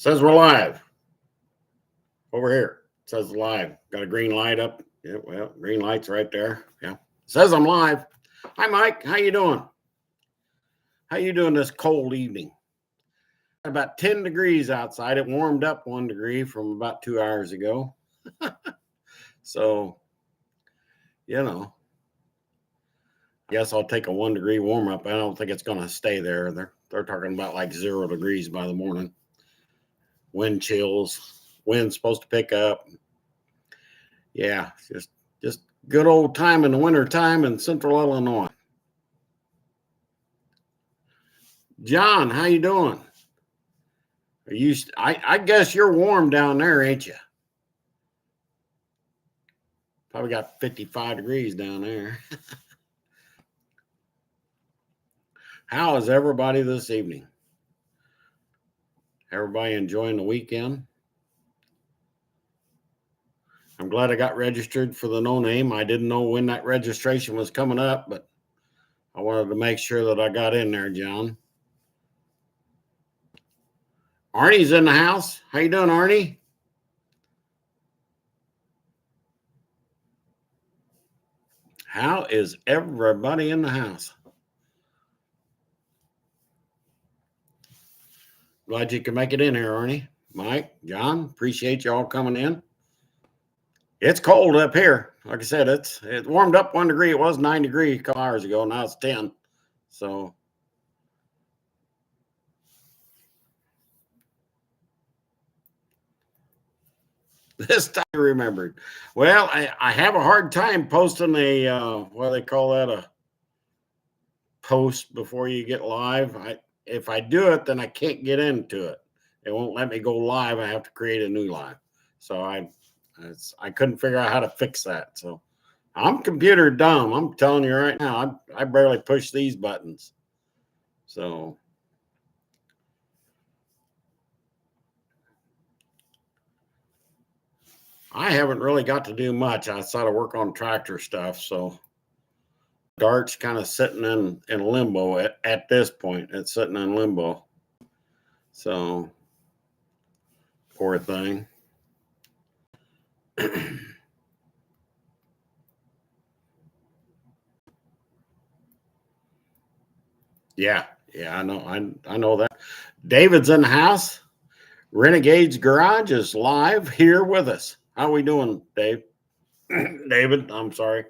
Says we're live over here. It says live. Got a green light up. Yeah, well, green light's right there. Yeah. It says I'm live. Hi, Mike. How you doing? How you doing this cold evening? About 10 degrees outside. It warmed up 1 degree from about 2 hours ago. So, I guess I'll take a 1 degree warm up. I don't think it's going to stay there. They're talking about like 0 degrees by the morning. Wind chills. Wind's supposed to pick up. Yeah, just good old time in the winter time in Central Illinois. John, how you doing? Are you? I guess you're warm down there, ain't you? Probably got 55 degrees down there. How is everybody this evening? Everybody enjoying the weekend? I'm glad I got registered for the no name. I didn't know when that registration was coming up, but I wanted to make sure that I got in there, John. Arnie's in the house. How you doing, Arnie? How is everybody in the house? Glad you could make it in here, Arnie. Mike, John, appreciate you all coming in. It's cold up here. Like I said, it warmed up 1 degree. It was 9 degrees a couple hours ago. Now it's 10. So this time I remembered. Well, I have a hard time posting what do they call that? A post before you get live. If I do it, then I can't get into it. It won't let me go live. I have to create a new live. So I couldn't figure out how to fix that. So I'm computer dumb. I'm telling you right now, I barely push these buttons. So I haven't really got to do much outside of work on tractor stuff. So Dart's kind of sitting in limbo at this point. It's sitting in limbo. So poor thing. Yeah, I know that. David's in the house. Renegade's Garage is live here with us. How are we doing, Dave? David, I'm sorry.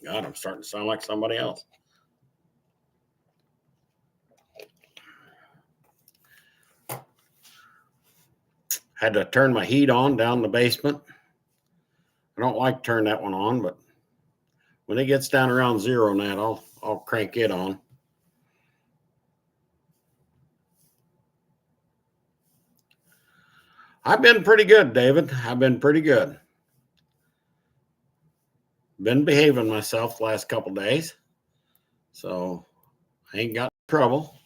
God, I'm starting to sound like somebody else. Had to turn my heat on down in the basement. I don't like to turn that one on, but when it gets down around 0 now, I'll crank it on. I've been pretty good, David. I've been pretty good. Been behaving myself the last couple days. So I ain't got trouble.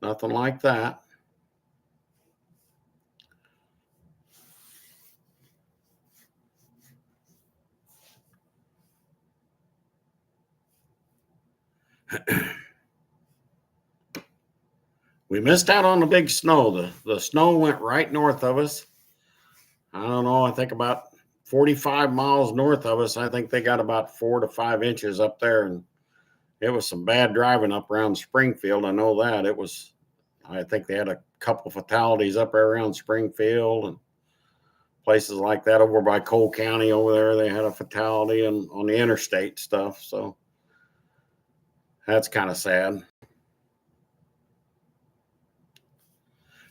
Nothing like that. We missed out on the big snow. The snow went right north of us. I don't know. I think about 45 miles north of us. I think they got about 4 to 5 inches up there. And it was some bad driving up around Springfield. I know that. I think they had a couple fatalities up there around Springfield and places like that. Over by Cole County over there, they had a fatality on the interstate stuff. So that's kind of sad.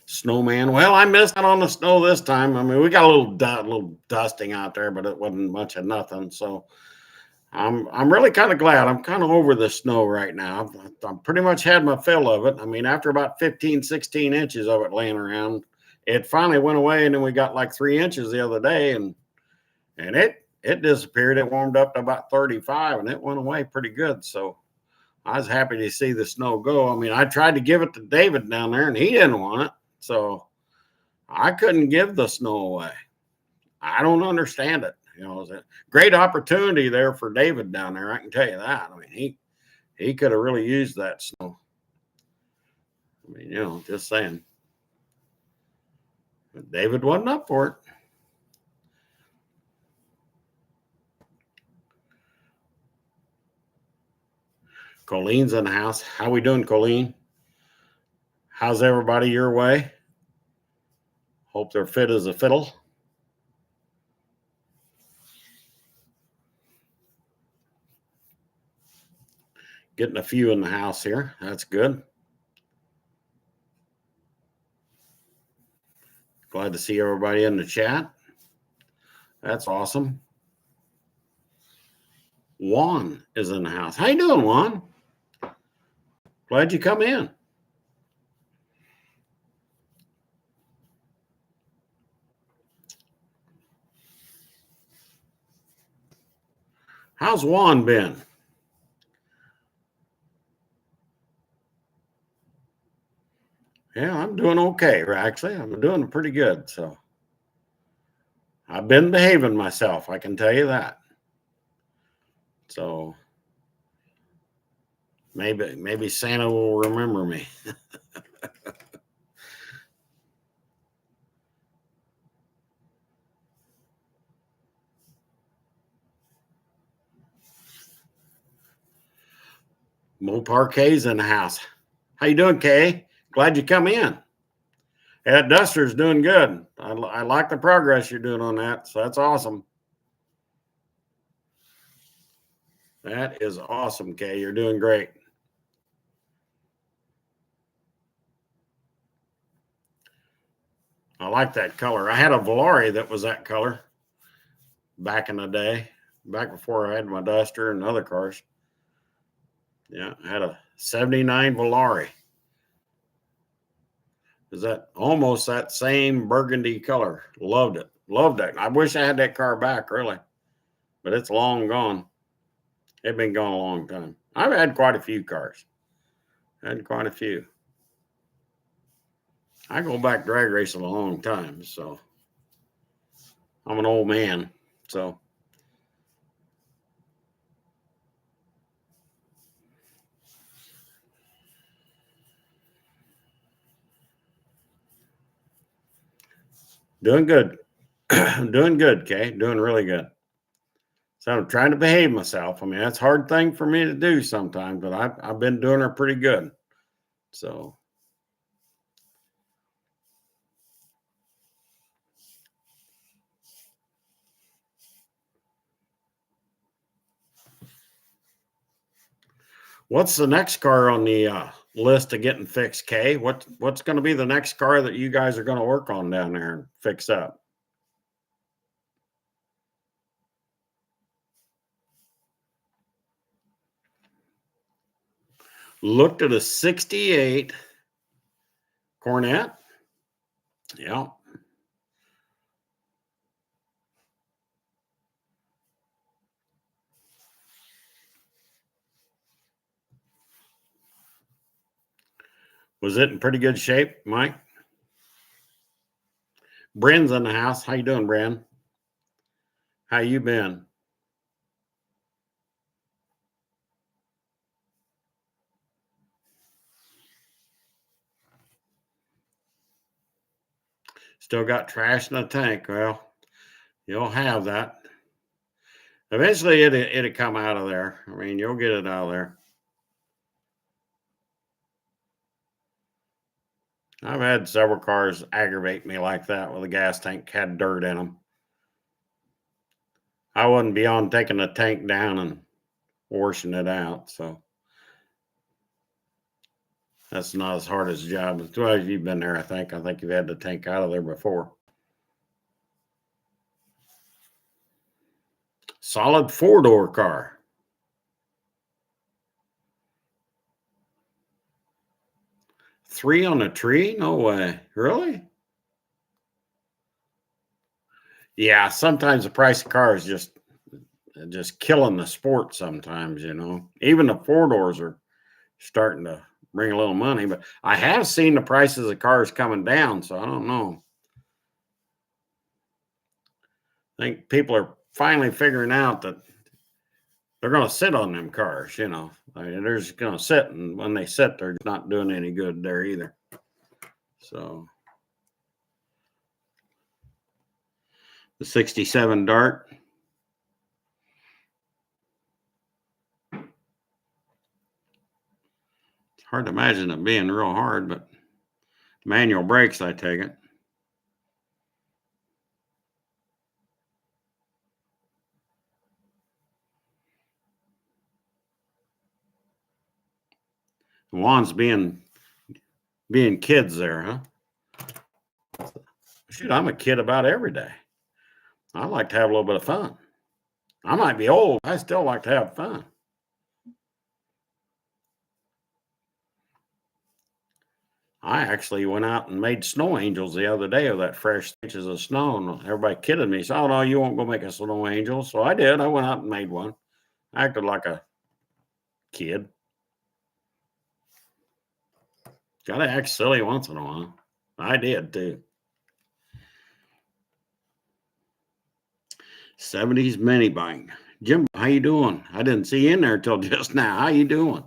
Snowman. Well, I missed out on the snow this time. I mean, we got a little dusting out there, but it wasn't much of nothing. So I'm really kind of glad. I'm kind of over the snow right now. I'm pretty much had my fill of it. I mean, after about 15, 16 inches of it laying around, it finally went away, and then we got like 3 inches the other day, and it disappeared. It warmed up to about 35, and it went away pretty good. So I was happy to see the snow go. I mean, I tried to give it to David down there, and he didn't want it. So I couldn't give the snow away. I don't understand it. It's a great opportunity there for David down there. I can tell you that. I mean, he could have really used that snow. I mean, just saying. But David wasn't up for it. Colleen's in the house. How we doing, Colleen? How's everybody your way? Hope they're fit as a fiddle. Getting a few in the house here. That's good. Glad to see everybody in the chat. That's awesome. Juan is in the house. How you doing, Juan? Glad you come in. How's Juan been? Yeah, I'm doing okay, actually. I'm doing pretty good. So I've been behaving myself, I can tell you that. So maybe Santa will remember me. Mo Parquet's in the house. How you doing, Kay? Glad you come in. That Duster's doing good. I like the progress you're doing on that. So that's awesome. That is awesome, Kay. You're doing great. I like that color. I had a Volare that was that color back in the day, back before I had my Duster and other cars. Yeah, I had a 79 Volare. Is that almost that same burgundy color? Loved it. Loved it. I wish I had that car back, really. But it's long gone. It's been gone a long time. I've had quite a few cars. Had quite a few. I go back drag racing a long time, so I'm an old man. So doing good. Doing good, Kay. Doing really good. So I'm trying to behave myself. I mean, that's a hard thing for me to do sometimes, but I've been doing her pretty good. So what's the next car on the list of getting fixed, Kay? What's going to be the next car that you guys are going to work on down there and fix up? Looked at a 68 Corvette. Yeah. Was it in pretty good shape, Mike? Bren's in the house. How you doing, Bren? How you been? Still got trash in the tank. Well, you'll have that. Eventually, it'll come out of there. I mean, you'll get it out of there. I've had several cars aggravate me like that with a gas tank had dirt in them. I wasn't beyond taking the tank down and washing it out. So that's not as hard as a job. Well, you've been there, I think. I think you've had the tank out of there before. Solid 4-door car. Three on a tree? No way. Really? Yeah, sometimes the price of cars just killing the sport sometimes, Even the 4-doors are starting to bring a little money, but I have seen the prices of cars coming down, so I don't know. I think people are finally figuring out that they're going to sit on them cars, you know. I mean, they're just going to sit, and when they sit, they're not doing any good there either. So the 67 Dart. It's hard to imagine it being real hard, but manual brakes, I take it. Juan's being kids there, huh? Shoot, I'm a kid about every day. I like to have a little bit of fun. I might be old. I still like to have fun. I actually went out and made snow angels the other day with that fresh inches of snow, and everybody kidded me. So, oh no, you won't go make a snow angel. So I did. I went out and made one. I acted like a kid. Gotta act silly once in a while. I did too. 70s mini bike. Jim, how you doing? I didn't see you in there till just now. How you doing?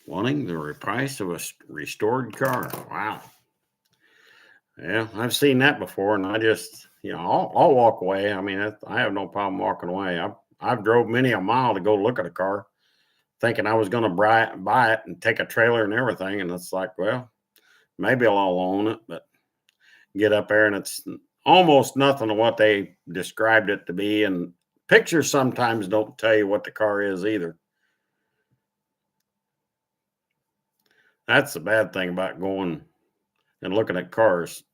Wanting the price of a restored car. Wow. Yeah, I've seen that before, and I just, you know, I'll walk away. I mean, I have no problem walking away. I've drove many a mile to go look at a car, thinking I was going to buy it and take a trailer and everything, and it's like, well, maybe I'll own it, but get up there and it's almost nothing of what they described it to be, and pictures sometimes don't tell you what the car is either. That's the bad thing about going and looking at cars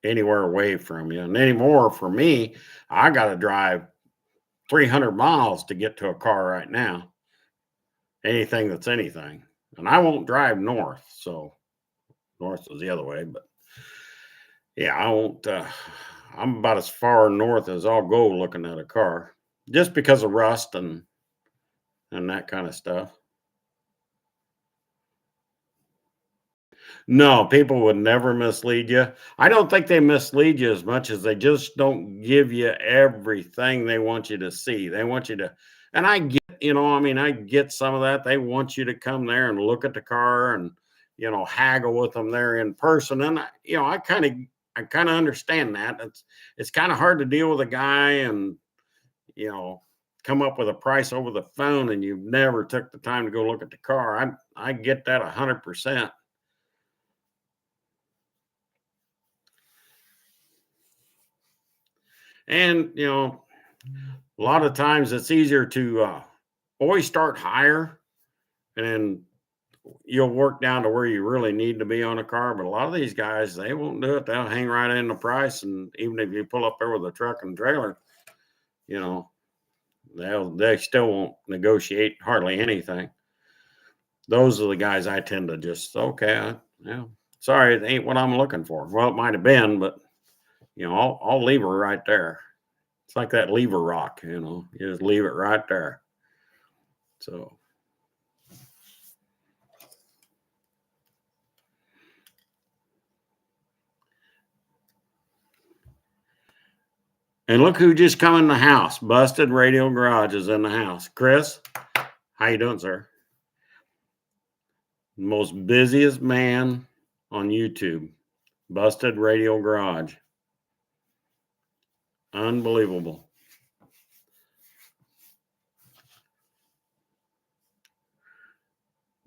anywhere away from you. And anymore, for me, I got to drive 300 miles to get to a car right now. Anything that's anything. And I won't drive north. So north is the other way. But yeah, I won't. I'm about as far north as I'll go looking at a car, just because of rust and that kind of stuff. No, people would never mislead you. I don't think they mislead you as much as they just don't give you everything they want you to see. They want you to, and I get, you know, I mean, I get some of that. They want you to come there and look at the car and, you know, haggle with them there in person. And you know, I kind of understand that. It's kind of hard to deal with a guy and, you know, come up with a price over the phone and you've never took the time to go look at the car. I get that 100%. And, you know, a lot of times it's easier to always start higher and then you'll work down to where you really need to be on a car. But a lot of these guys, they won't do it. They'll hang right in the price. And even if you pull up there with a truck and trailer, you know, they still won't negotiate hardly anything. Those are the guys I tend to just, okay, yeah, sorry, it ain't what I'm looking for. Well, it might have been, but you know, I'll leave her right there. It's like that lever rock, you know, you just leave it right there. So, and look who just come in the house. Busted Radio Garage is in the house. Chris, how you doing, sir? Most busiest man on YouTube. Busted Radio Garage. Unbelievable.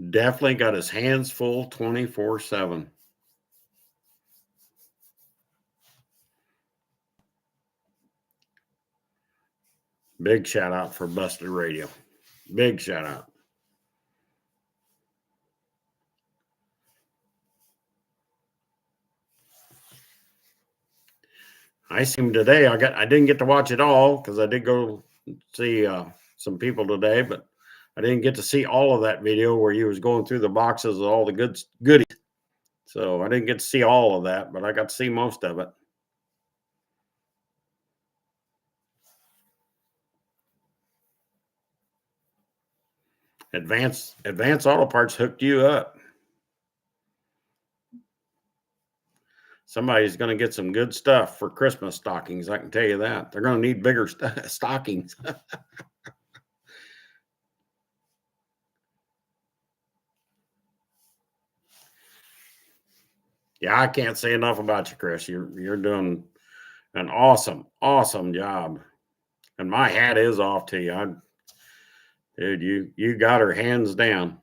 Definitely got his hands full 24/7. Big shout out for Busted Radio. Big shout out. I see him today. I didn't get to watch it all because I did go see some people today, but I didn't get to see all of that video where he was going through the boxes of all the goodies. So I didn't get to see all of that, but I got to see most of it. Advance Auto Parts hooked you up. Somebody's going to get some good stuff for Christmas stockings. I can tell you that. They're going to need bigger stockings. Yeah, I can't say enough about you, Chris. You're doing an awesome job. And my hat is off to you. Dude, you got her hands down.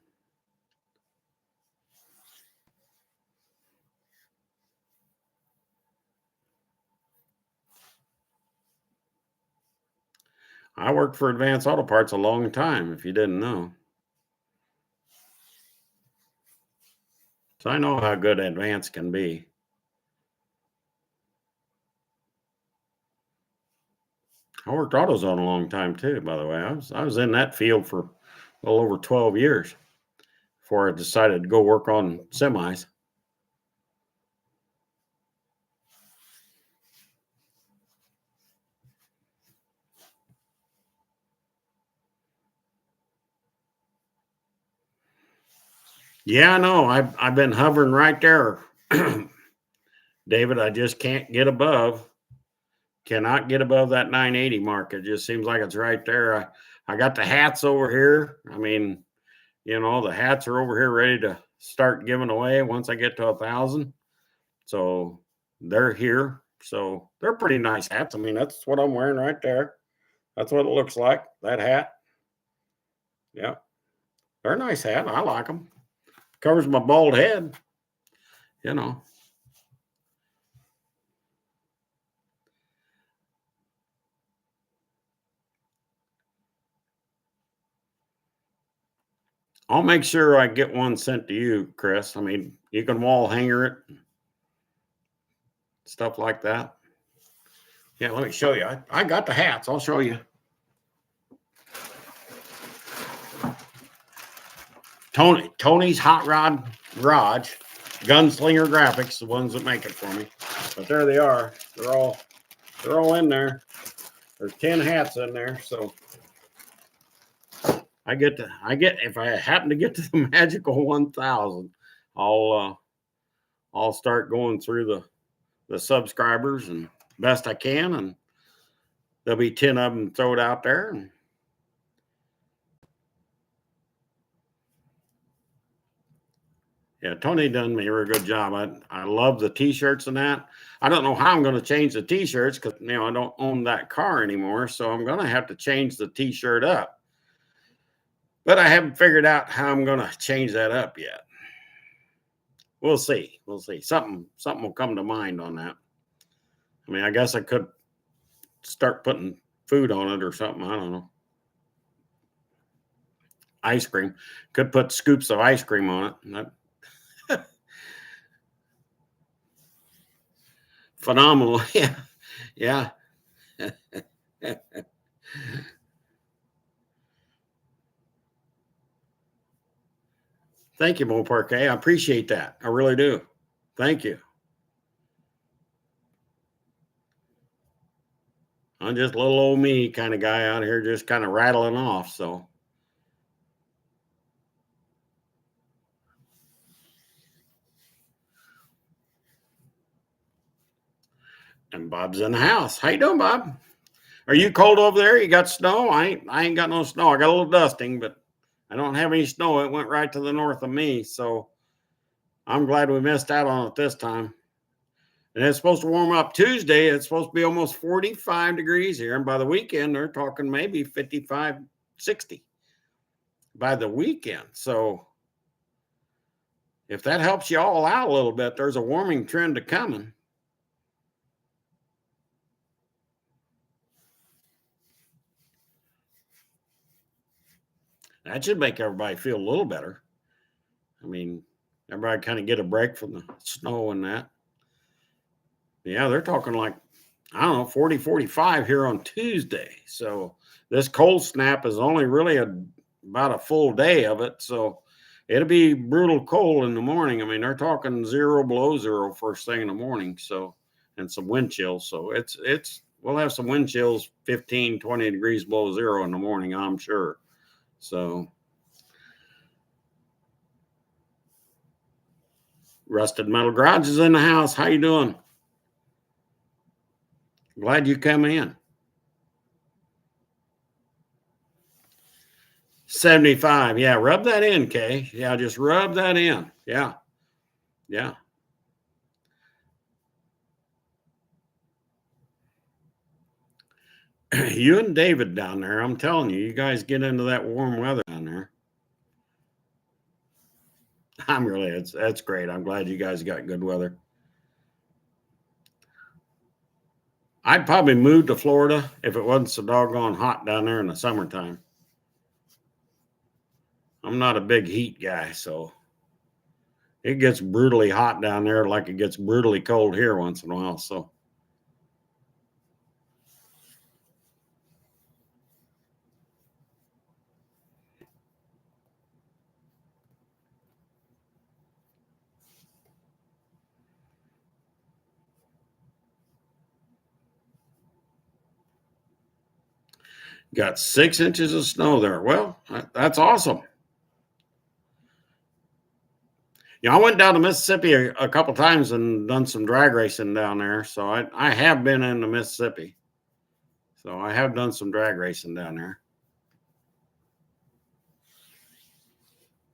I worked for Advance Auto Parts a long time, if you didn't know. So I know how good Advance can be. I worked AutoZone a long time too, by the way. I was in that field for a little over 12 years before I decided to go work on semis. Yeah, I know. I've been hovering right there. David, I just can't get above. Cannot get above that 980 mark. It just seems like it's right there. I got the hats over here. I mean, the hats are over here ready to start giving away once I get to 1,000. So they're here. So they're pretty nice hats. I mean, that's what I'm wearing right there. That's what it looks like, that hat. Yeah. They're a nice hat. I like them. Covers my bald head, you know. I'll make sure I get one sent to you, Chris. I mean, you can wall hanger it, stuff like that. Yeah, let me show you. I got the hats. I'll show you. Tony's Hot Rod Garage, Gunslinger Graphics, the ones that make it for me. But there they are. They're all in there. There's 10 hats in there, so if I happen to get to the magical 1,000, I'll start going through the subscribers and best I can, and there'll be 10 of them thrown out there. And yeah, Tony done me a real good job. I love the t-shirts and that. I don't know how I'm going to change the t-shirts because I don't own that car anymore, so I'm going to have to change the t-shirt up. But I haven't figured out how I'm going to change that up yet. We'll see. Something will come to mind on that. I mean, I guess I could start putting food on it or something. I don't know. Ice cream. Could put scoops of ice cream on it. Phenomenal. Yeah. Yeah. Thank you, Mo Parquet. I appreciate that. I really do. Thank you. I'm just a little old me kind of guy out here, just kind of rattling off. So, and Bob's in the house. How you doing, Bob? Are you cold over there? You got snow? I ain't got no snow. I got a little dusting, but I don't have any snow. It went right to the north of me, so I'm glad we missed out on it this time. And it's supposed to warm up Tuesday. It's supposed to be almost 45 degrees here. And by the weekend, they're talking maybe 55, 60 by the weekend. So if that helps you all out a little bit, there's a warming trend to coming. That should make everybody feel a little better. I mean, everybody kind of get a break from the snow and that. Yeah, they're talking like, I don't know, 40, 45 here on Tuesday. So this cold snap is only really about a full day of it. So it'll be brutal cold in the morning. I mean, they're talking below zero first thing in the morning. So, and some wind chills. So we'll have some wind chills 15, 20 degrees below zero in the morning, I'm sure. So Rusted Metal Garage is in the house. How you doing? Glad you come in. 75. Yeah, rub that in, Kay. Yeah, just rub that in. Yeah. Yeah. You and David down there, I'm telling you, you guys get into that warm weather down there. That's great. I'm glad you guys got good weather. I'd probably move to Florida if it wasn't so doggone hot down there in the summertime. I'm not a big heat guy, so it gets brutally hot down there like it gets brutally cold here once in a while. So got 6 inches of snow there. Well, that's awesome. I went down to Mississippi a couple times and done some drag racing down there. So I have been into Mississippi. So I have done some drag racing down there.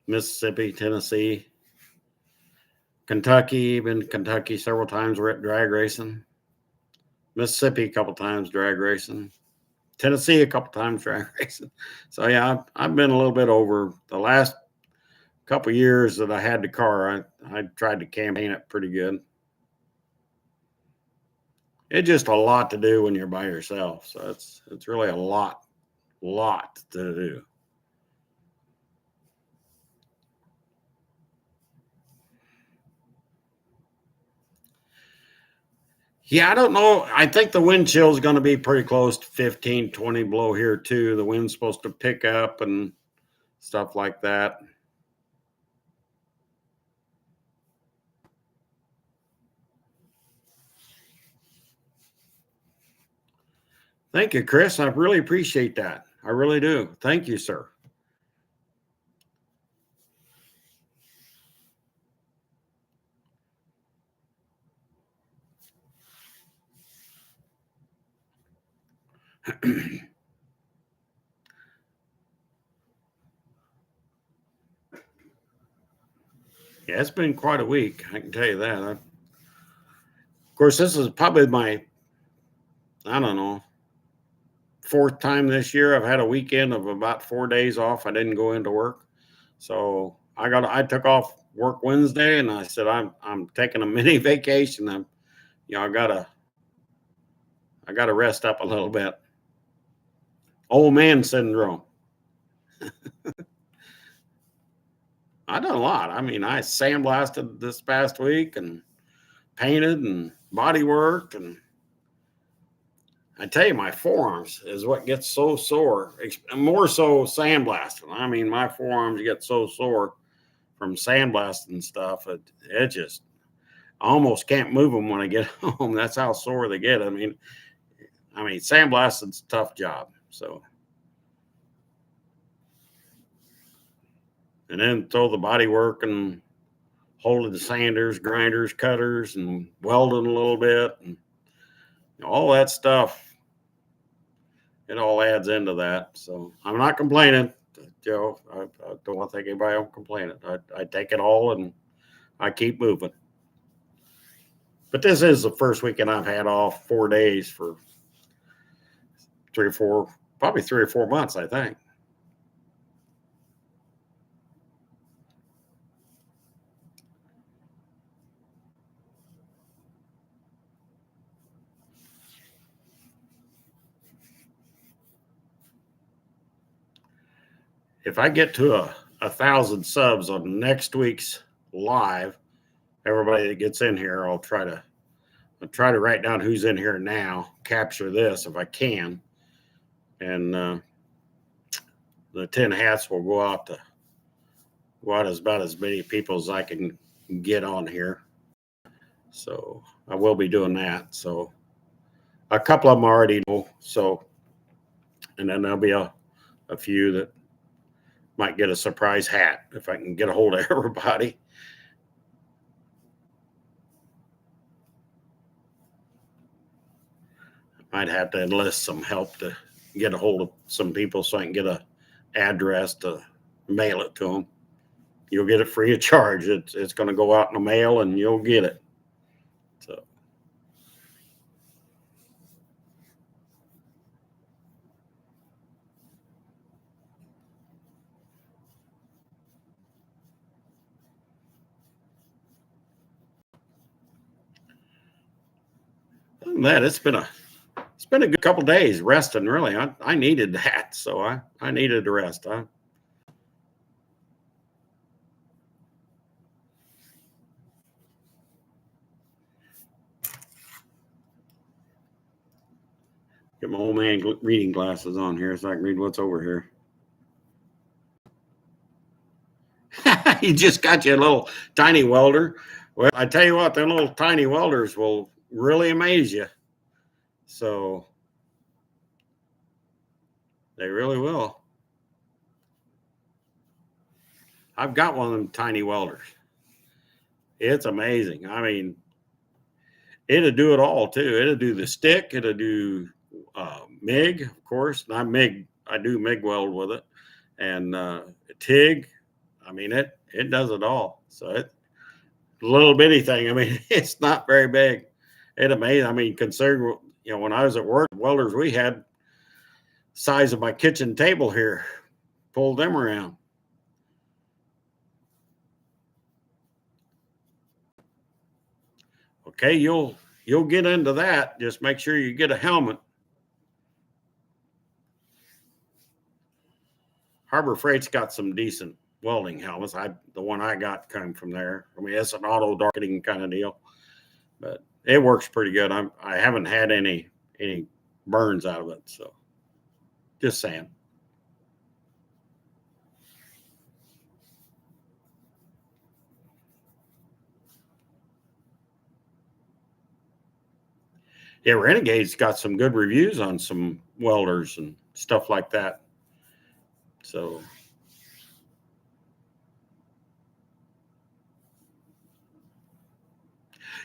Mississippi, Tennessee, Kentucky. Been to Kentucky several times. Drag racing. Mississippi a couple times drag racing. Tennessee a couple times drag racing. So yeah, I've been a little bit over the last couple years that I had the car. I tried to campaign it pretty good. It's just a lot to do when you're by yourself. So it's really a lot to do. Yeah, I don't know. I think the wind chill is going to be pretty close to 15, 20 below here too. The wind's supposed to pick up and stuff like that. Thank you, Chris. I really appreciate that. I really do. Thank you, sir. Yeah, it's been quite a week. I can tell you that. Of course, this is probably my, I don't know, 4th time this year. I've had a weekend of about 4 days off. I didn't go into work. So I took off work Wednesday and I said, I'm taking a mini vacation. I gotta rest up a little bit. Old man syndrome. I done a lot. I mean, I sandblasted this past week and painted and body worked, and I tell you, my forearms is what gets so sore. More so sandblasting. I mean, my forearms get so sore from sandblasting stuff. It just I almost can't move them when I get home. That's how sore they get. I mean, sandblasting's a tough job. So, and then throw the body work and holding the sanders, grinders, cutters, and welding a little bit, and all that stuff. It all adds into that. So I'm not complaining, Joe. I don't want to think anybody I'm complaining. I take it all and I keep moving. But this is the first weekend I've had off 4 days for 3 or 4 months, I think. If I get to 1,000 subs on next week's live, everybody that gets in here, I'll try to write down who's in here now, capture this if I can, and the 10 hats will go out as about as many people as I can get on here. So I will be doing that. So a couple of them already know. So, and then there'll be a few that might get a surprise hat if I can get a hold of everybody. Might have to enlist some help to get a hold of some people so I can get a address to mail it to them. You'll get it free of charge. It's going to go out in the mail and you'll get it. So. Other than that, it's been a good couple days resting. Really, I needed that, so I needed to rest. Get my old man reading glasses on here so I can read what's over here. You just got you a little tiny welder. Well, I tell you what, them little tiny welders will really amaze you. So they really will. I've got one of them tiny welders. It's amazing. I mean, it'll do it all too. It'll do the stick. It'll do MIG, of course. I do MIG weld with it, and TIG. I mean, it does it all. So it's a little bitty thing. I mean, it's not very big. It amazing. I mean, considering when I was at work, welders we had size of my kitchen table here, pulled them around. Okay, you'll get into that. Just make sure you get a helmet. Harbor Freight's got some decent welding helmets. The one I got came from there. I mean, it's an auto darkening kind of deal, but it works pretty good. I haven't had any burns out of it, so just saying. Yeah, Renegade's got some good reviews on some welders and stuff like that. So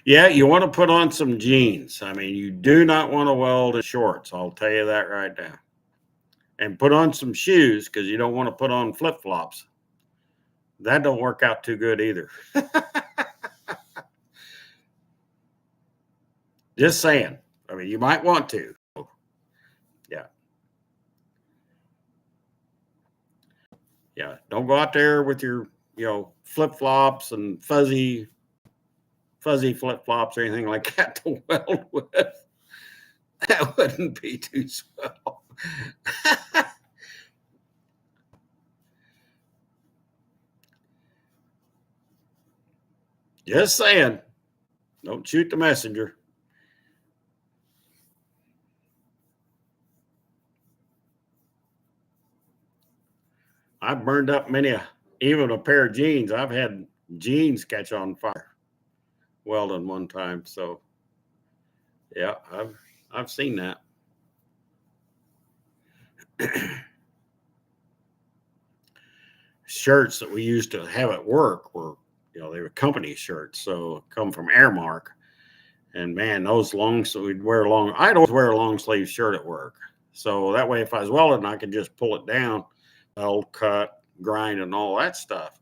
yeah, you want to put on some jeans. I mean, you do not want to weld in shorts. I'll tell you that right now. And put on some shoes because you don't want to put on flip-flops. That don't work out too good either. Just saying. I mean, you might want to. Yeah. Yeah. Don't go out there with your, flip-flops and fuzzy flip-flops or anything like that to weld with. That wouldn't be too swell. Just saying. Don't shoot the messenger. I've burned up even a pair of jeans. I've had jeans catch on fire welding one time. So yeah, I've seen that. Shirts that we used to have at work were, they were company shirts. So come from Airmark. And man, those we'd wear I'd always wear a long sleeve shirt at work. So that way, if I was welding, I could just pull it down, weld, cut, grind, and all that stuff.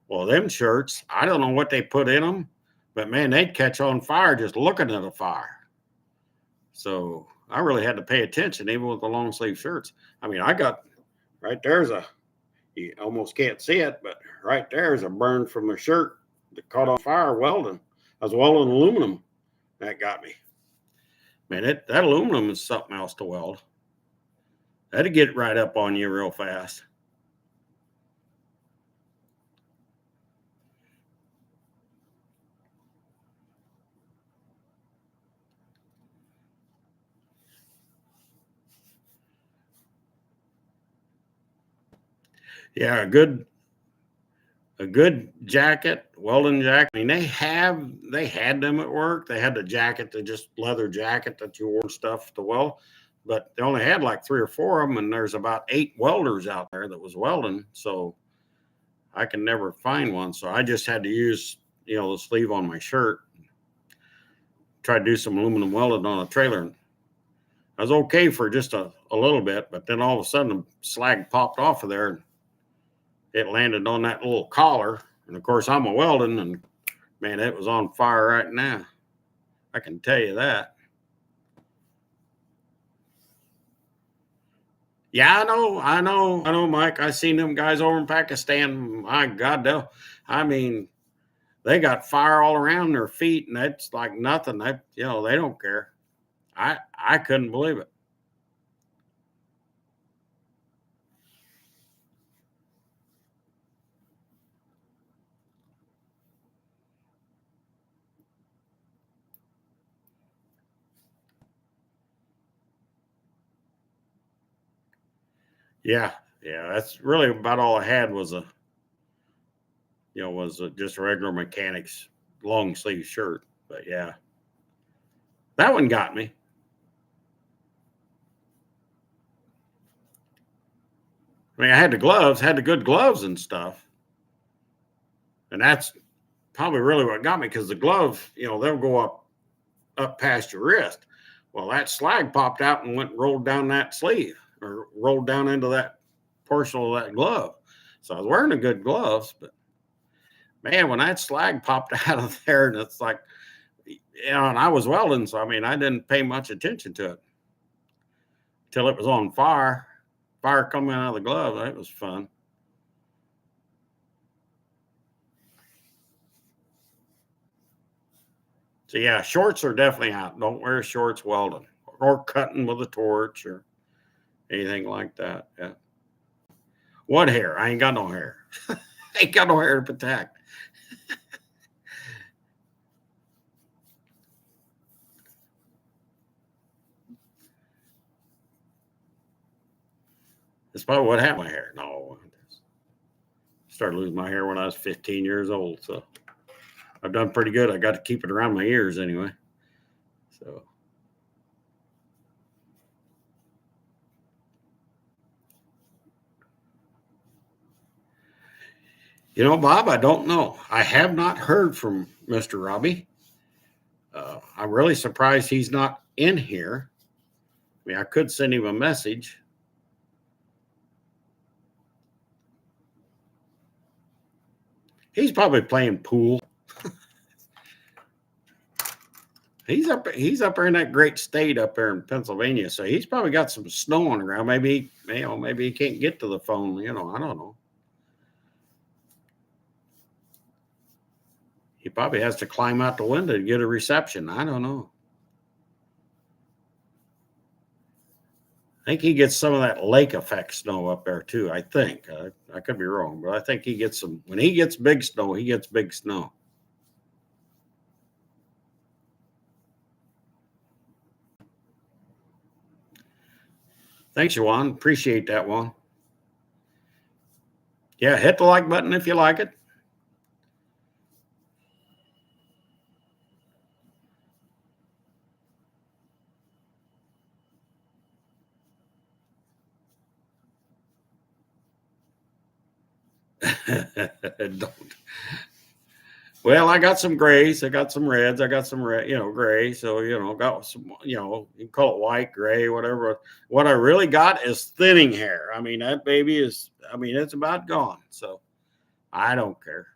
Well, them shirts, I don't know what they put in them, but man, they'd catch on fire just looking at a fire. So I really had to pay attention, even with the long sleeve shirts. I mean, I got right there's you almost can't see it, but right there's a burn from a shirt that caught on fire welding. I was welding aluminum. That got me. Man, that aluminum is something else to weld. That'd get right up on you real fast. Yeah, a good jacket, welding jacket. I mean, they had them at work. They had the jacket, the just leather jacket that you wore and stuff to weld, but they only had like 3 or 4 of them, and there's about 8 welders out there that was welding. So I can never find one. So I just had to use, the sleeve on my shirt. Try to do some aluminum welding on a trailer. I was okay for just a little bit, but then all of a sudden the slag popped off of there and it landed on that little collar. And of course, I'm a welding, and man, it was on fire right now. I can tell you that. Yeah, I know, Mike. I seen them guys over in Pakistan. My God, I mean, they got fire all around their feet, and that's like nothing. They don't care. I couldn't believe it. Yeah, yeah. That's really about all I had was just a regular mechanic's long sleeve shirt. But yeah, that one got me. I mean, I had the gloves, had the good gloves and stuff, and that's probably really what got me because the glove, they'll go up past your wrist. Well, that slag popped out and went and rolled down that sleeve or rolled down into that portion of that glove. So I was wearing the good gloves, but man, when that slag popped out of there, and it's like, and I was welding, so I mean, I didn't pay much attention to it till it was on fire. Fire coming out of the glove. That was fun. So yeah, shorts are definitely out. Don't wear shorts welding or cutting with a torch or anything like that. Yeah. What hair? I ain't got no hair. Ain't got no hair to protect. That's probably what happened to my hair. No, I started losing my hair when I was 15 years old. So I've done pretty good. I got to keep it around my ears anyway. So, Bob, I don't know. I have not heard from Mr. Robbie. I'm really surprised he's not in here. I mean, I could send him a message. He's probably playing pool. He's up there in that great state up there in Pennsylvania, so he's probably got some snow on the ground. Maybe he can't get to the phone. I don't know. He probably has to climb out the window to get a reception. I don't know. I think he gets some of that lake effect snow up there too. I think I could be wrong, but I think he gets some. When he gets big snow, he gets big snow. Thanks, Juan. Appreciate that one. Yeah, hit the like button if you like it. Don't. Well, I got some grays, I got some reds, I got some red, gray. So got some, you can call it white, gray, whatever. What I really got is thinning hair. I mean, that baby is. I mean, it's about gone. So I don't care.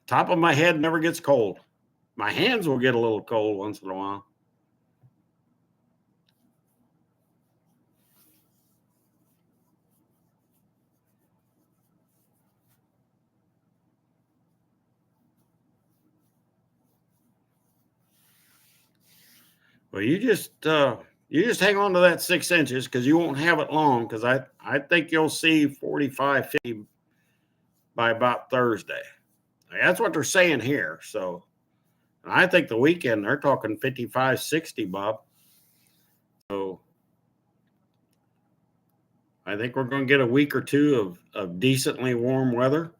Top of my head never gets cold. My hands will get a little cold once in a while. Well, you just hang on to that 6 inches because you won't have it long. Because I think you'll see 45, 50 by about Thursday. That's what they're saying here. So I think the weekend they're talking 55, 60, Bob. So I think we're going to get a week or two of decently warm weather.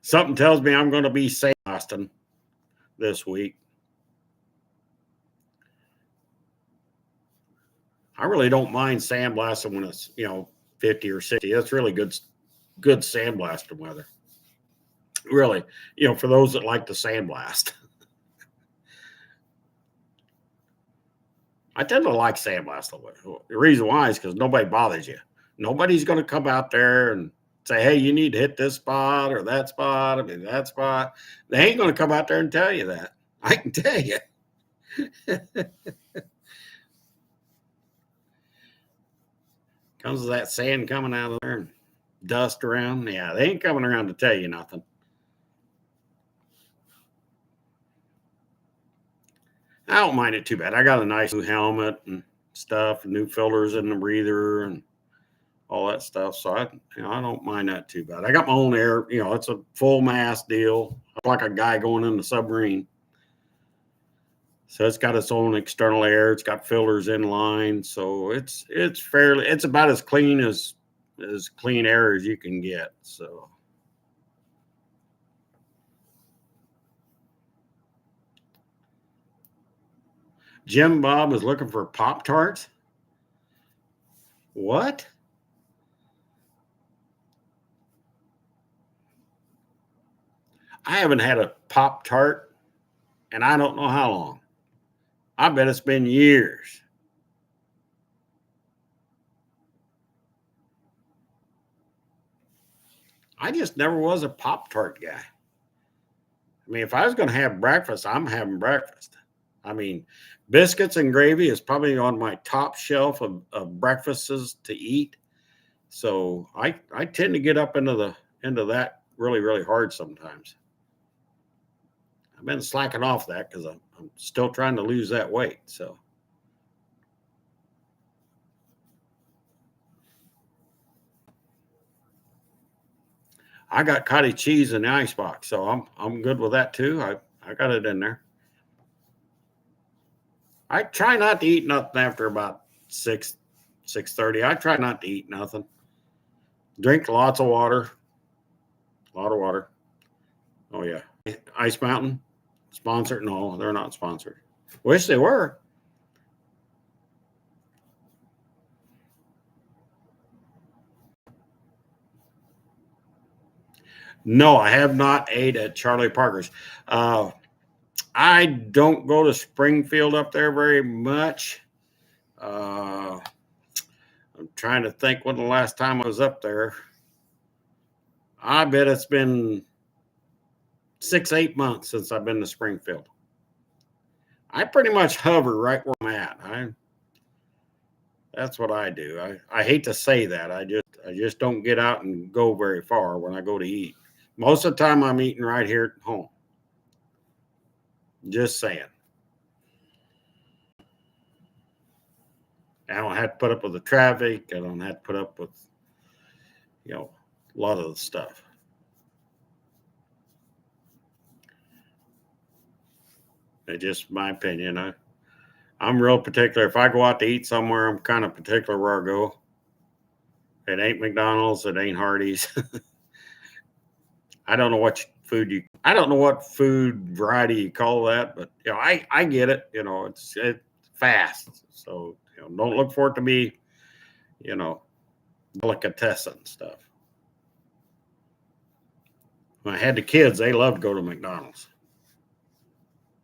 Something tells me I'm going to be sandblasting this week. I really don't mind sandblasting when it's 50 or 60. That's really good sandblasting weather. Really, for those that like to sandblast. I tend to like sandblast a little bit. The reason why is because nobody bothers you. Nobody's going to come out there and say, hey, you need to hit this spot or that spot, I mean, that spot. They ain't going to come out there and tell you that. I can tell you. Comes that sand coming out of there and dust around. Yeah, they ain't coming around to tell you nothing. I don't mind it too bad. I got a nice new helmet and stuff, new filters in the breather and all that stuff. So I don't mind that too bad. I got my own air, it's a full mass deal. I'm like a guy going in the submarine. So it's got its own external air. It's got filters in line. So it's about as clean as clean air as you can get. So Jim Bob is looking for Pop-Tarts. What? I haven't had a Pop-Tart and I don't know how long. I bet it's been years. I just never was a Pop-Tart guy. I mean, if I was going to have breakfast, I'm having breakfast. I mean, biscuits and gravy is probably on my top shelf of breakfasts to eat. So I tend to get up into that really, really hard sometimes. I've been slacking off that because I'm still trying to lose that weight. So I got cottage cheese in the icebox, so I'm good with that too. I got it in there. I try not to eat nothing after about 6:30. I try not to eat nothing. Drink lots of water. A lot of water. Oh yeah. Ice Mountain sponsored? No, they're not sponsored. Wish they were. No, I have not ate at Charlie Parker's. I don't go to Springfield up there very much. I'm trying to think when the last time I was up there. I bet it's been 6-8 months since I've been to Springfield. I pretty much hover right where I'm at. That's what I do. I hate to say that. I just don't get out and go very far when I go to eat. Most of the time I'm eating right here at home. Just saying. I don't have to put up with the traffic. I don't have to put up with, a lot of the stuff. It's just my opinion. I'm real particular. If I go out to eat somewhere, I'm kind of particular where I go. It ain't McDonald's. It ain't Hardee's. I don't know what food variety you call that, but I get it. It's fast. So don't look for it to be, delicatessen stuff. When I had the kids, they loved to go to McDonald's.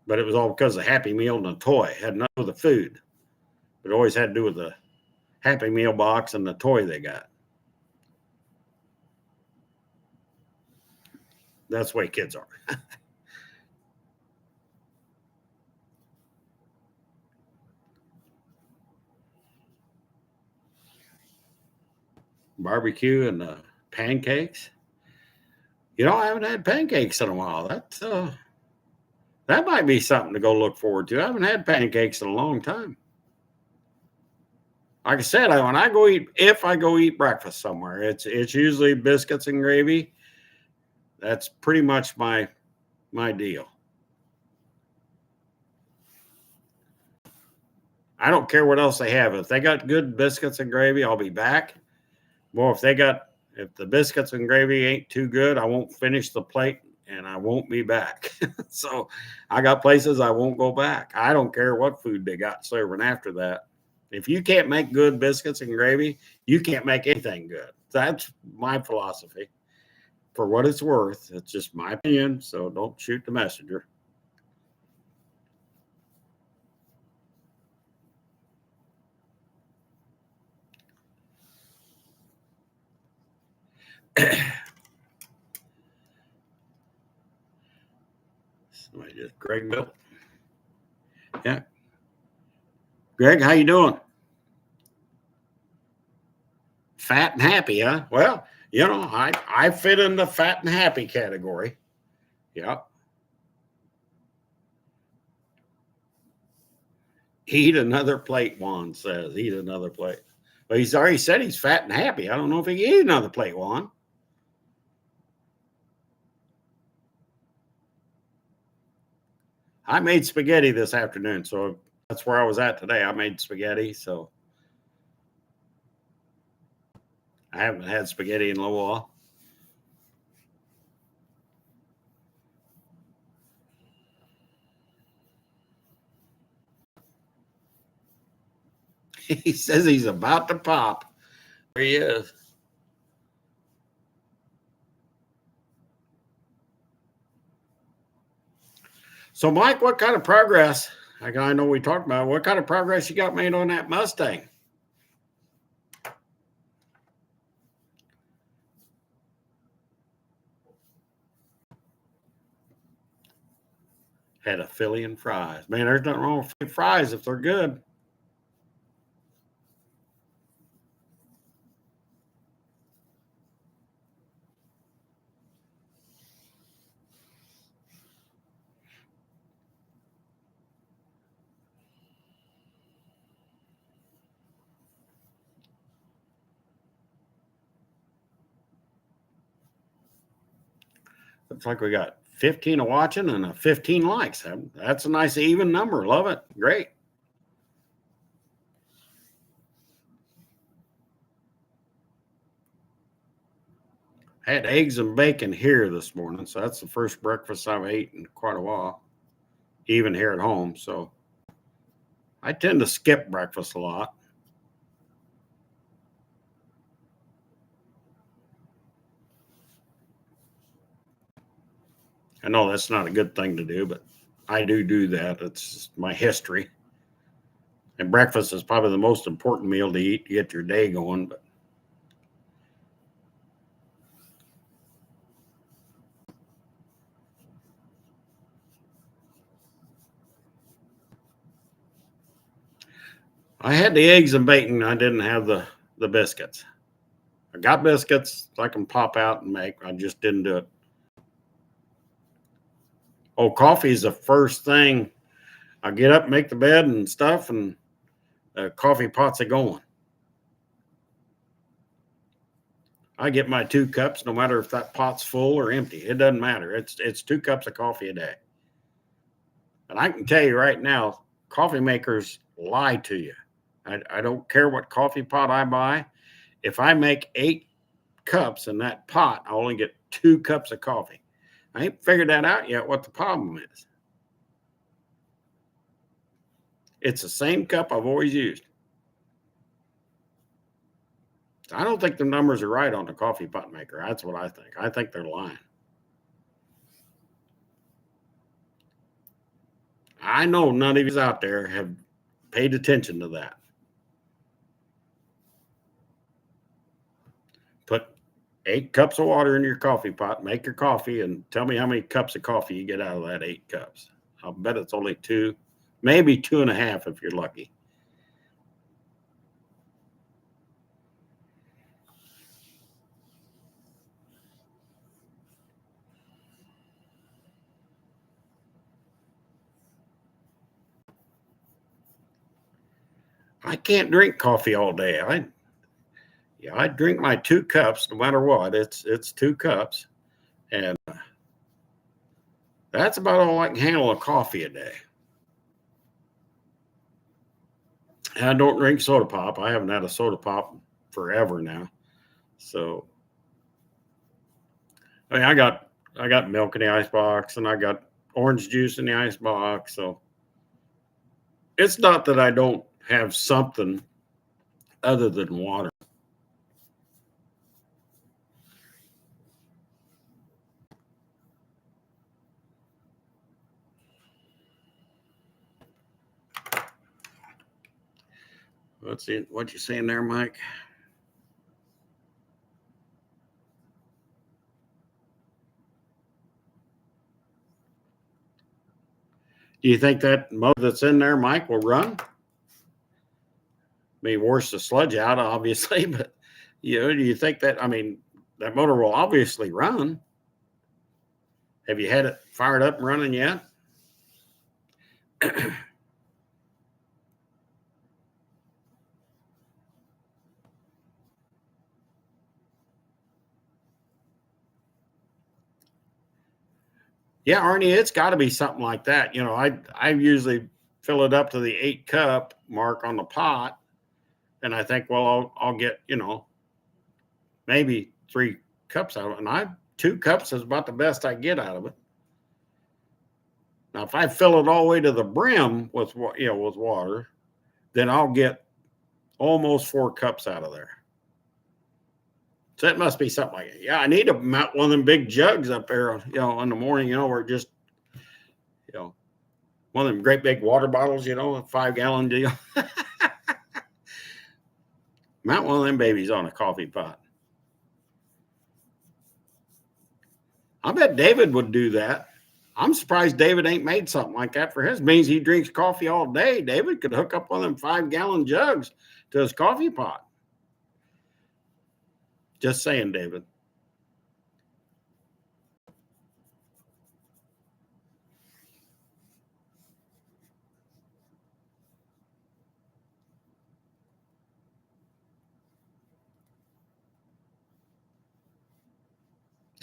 But it was all because of Happy Meal and the toy. It had nothing to do with the food. It always had to do with the Happy Meal box and the toy they got. That's the way kids are. Barbecue and pancakes. I haven't had pancakes in a while. That might be something to go look forward to. I haven't had pancakes in a long time. Like I said, if I go eat breakfast somewhere, it's usually biscuits and gravy. That's pretty much my deal. I don't care what else they have. If they got good biscuits and gravy, I'll be back. Well, if the biscuits and gravy ain't too good, I won't finish the plate and I won't be back. So I got places I won't go back. I don't care what food they got serving after that. If you can't make good biscuits and gravy, you can't make anything good. That's my philosophy. For what it's worth, it's just my opinion. So don't shoot the messenger. Somebody just Greg Bill. Yeah. Greg, how you doing? Fat and happy, huh? Well, I fit in the fat and happy category. Yeah. Eat another plate, Juan says. Eat another plate. But he's already said he's fat and happy. I don't know if he can eat another plate, Juan. I made spaghetti this afternoon, so that's where I was at today. I made spaghetti, so I haven't had spaghetti in a little while. He says he's about to pop. There he is. So, Mike, what kind of progress? I know we talked about what kind of progress you got made on that Mustang. Had a Philly and fries. Man, there's nothing wrong with fries if they're good. Looks like we got 15 watching and a 15 likes. That's a nice even number. Love it. Great. I had eggs and bacon here this morning, so that's the first breakfast I've eaten in quite a while, even here at home. So I tend to skip breakfast a lot. I know that's not a good thing to do, but I do that. It's my history. And breakfast is probably the most important meal to eat to get your day going. But I had the eggs and bacon. I didn't have the biscuits. I got biscuits I can pop out and make. I just didn't do it. Oh, coffee is the first thing. I get up, make the bed and stuff, and coffee pots are going. I get my 2 cups, no matter if that pot's full or empty. It doesn't matter. It's 2 cups of coffee a day. And I can tell you right now, coffee makers lie to you. I don't care what coffee pot I buy. If I make 8 cups in that pot, I only get 2 cups of coffee. I ain't figured that out yet, what the problem is. It's the same cup I've always used. I don't think the numbers are right on the coffee pot maker. That's what I think. I think they're lying. I know none of you out there have paid attention to that. Put 8 cups of water in your coffee pot, make your coffee, and tell me how many cups of coffee you get out of that 8 cups. I'll bet it's only 2, maybe 2.5 if you're lucky. I can't drink coffee all day. I drink my 2 cups no matter what. It's 2 cups, and that's about all I can handle of coffee a day. And I don't drink soda pop. I haven't had a soda pop forever now. So I mean, I got milk in the ice box, and I got orange juice in the ice box. So it's not that I don't have something other than water. Let's see what you saying there, Mike. Do you think that motor that's in there, Mike, will run? May wash the sludge out, obviously, but do you think that? I mean, that motor will obviously run. Have you had it fired up and running yet? Yeah, Arnie, it's got to be something like that. I usually fill it up to the 8 cup mark on the pot, and I think, well, I'll get maybe 3 cups out of it, and 2 cups is about the best I get out of it. Now, if I fill it all the way to the brim with water, then I'll get almost 4 cups out of there. So it must be something like it. Yeah, I need to mount one of them big jugs up there, in the morning, where just, one of them great big water bottles, a 5-gallon deal. Mount one of them babies on a coffee pot. I bet David would do that. I'm surprised David ain't made something like that for his beans. He drinks coffee all day. David could hook up one of them 5-gallon jugs to his coffee pot. Just saying, David.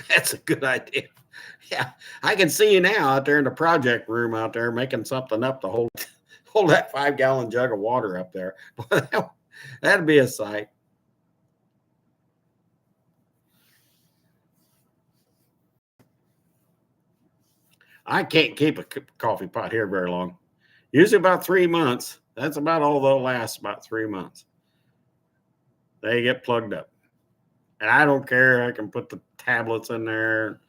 That's a good idea. Yeah, I can see you now out there in the project room out there making something up to hold that 5-gallon jug of water up there. That'd be a sight. I can't keep a coffee pot here very long. Usually about 3 months. That's about all they'll last, about 3 months. They get plugged up. And I don't care. I can put the tablets in there,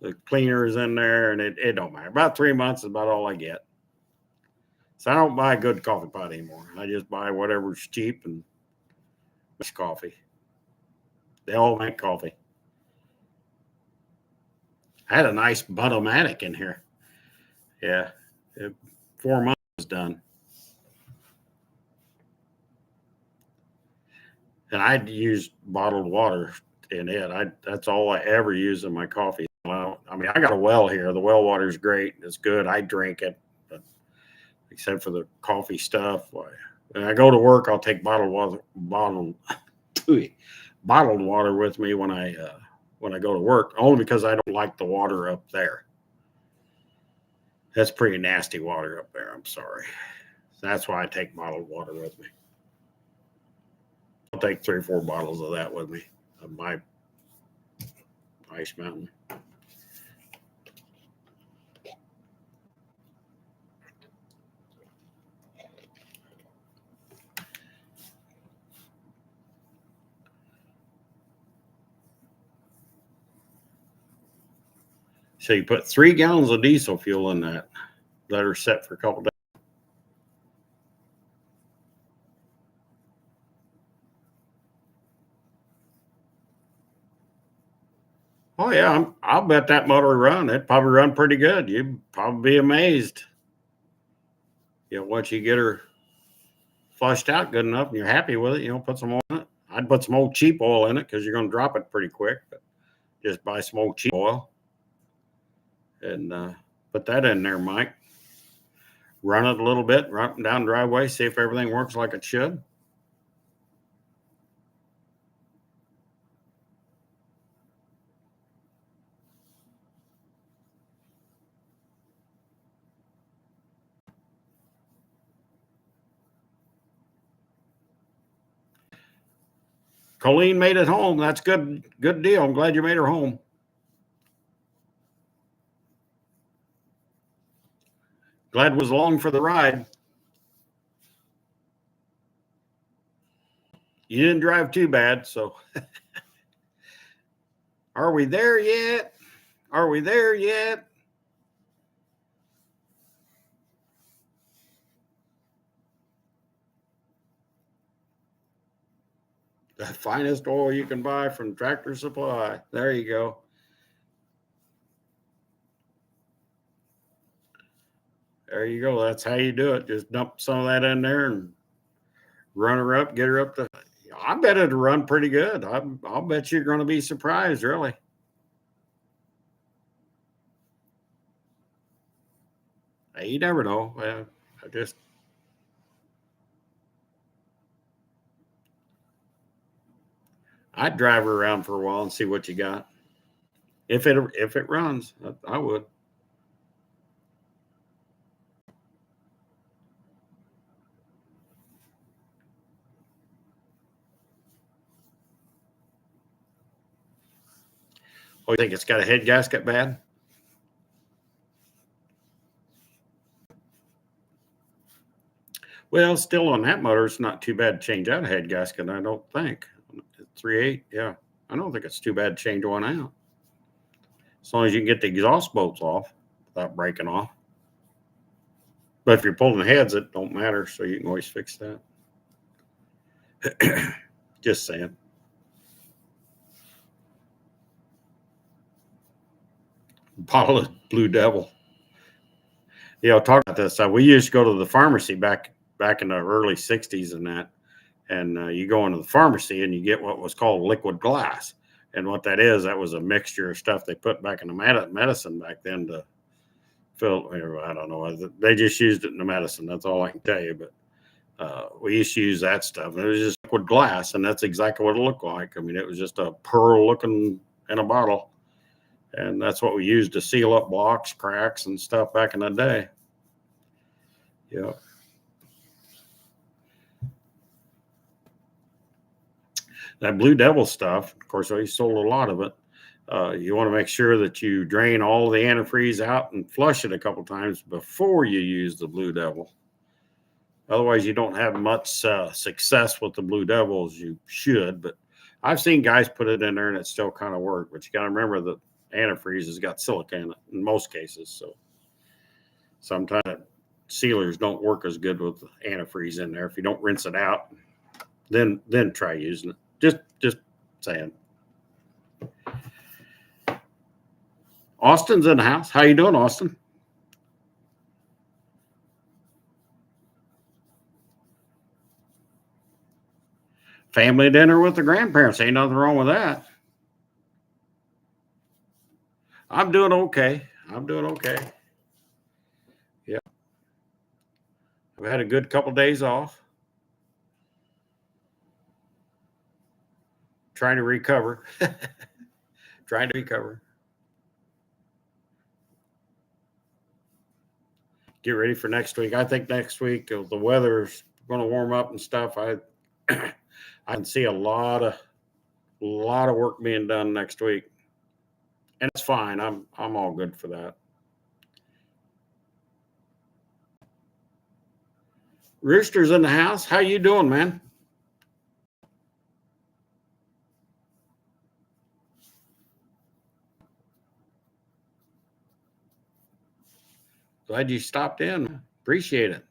the cleaners in there, and it don't matter. About 3 months is about all I get. So I don't buy a good coffee pot anymore. I just buy whatever's cheap and makes coffee. They all make coffee. I had a nice Bud-O-Matic in here. Yeah, 4 months was done. And I'd use bottled water in it. That's all I ever use in my coffee. Well, I mean, I got a well here. The well water is great. It's good. I drink it, but except for the coffee stuff. When I go to work, I'll take bottled water with me when I go to work, only because I don't like the water up there. That's pretty nasty water up there. I'm sorry. That's why I take bottled water with me. I'll take 3 or 4 bottles of that with me. Of my Ice Mountain. So you put 3 gallons of diesel fuel in that. Let her set for a couple days. Oh yeah, I'll bet that motor will run. It'd probably run pretty good. You'd probably be amazed. Once you get her flushed out good enough and you're happy with it, put some oil in it. I'd put some old cheap oil in it because you're going to drop it pretty quick. But just buy some old cheap oil and put that in there, Mike. Run it a little bit, run it down the driveway, see if everything works like it should. Colleen made it home. That's good. Good deal. I'm glad you made her home. Glad was along for the ride. You didn't drive too bad, so. Are we there yet? Are we there yet? The finest oil you can buy from Tractor Supply. There you go. there you go. That's how you do it. Just dump some of that in there and run her up, get her up to. I bet it'll run pretty good. I'll bet you're going to be surprised, really. You never know. I'd drive her around for a while and see what you got. If it runs, I would. Oh, you think it's got a head gasket bad? Well, still on that motor, it's not too bad to change out a head gasket, I don't think. 3.8, yeah. I don't think it's too bad to change one out. As long as you can get the exhaust bolts off without breaking off. But if you're pulling heads, it don't matter, so you can always fix that. Just saying. Bottle of Blue Devil. Yeah, I'll talk about this. We used to go to the pharmacy back in the early 60s and that. And you go into the pharmacy and you get what was called liquid glass. And what that is, that was a mixture of stuff they put back in the medicine back then to fill. I don't know. They just used it in the medicine. That's all I can tell you. But we used to use that stuff. And it was just liquid glass. And that's exactly what it looked like. I mean, it was just a pearl looking in a bottle. And that's what we used to seal up blocks, cracks, and stuff back in the day. Yeah. That Blue Devil stuff, of course, I sold a lot of it. You want to make sure that you drain all the antifreeze out and flush it a couple times before you use the Blue Devil. Otherwise, you don't have much success with the Blue Devil as you should. But I've seen guys put it in there and it still kind of worked. But you got to remember that antifreeze has got silica in it in most cases. So sometimes sealers don't work as good with antifreeze in there. If you don't rinse it out, then try using it. Just saying. Austin's in the house. How you doing, Austin? Family dinner with the grandparents. Ain't nothing wrong with that. I'm doing okay. Yeah. I've had a good couple days off. Trying to recover. Get ready for next week. I think next week the weather's going to warm up and stuff. I can see a lot of work being done next week, and it's fine. I'm all good for that. Rooster's in the house. How you doing, man? Glad you stopped in. Appreciate it.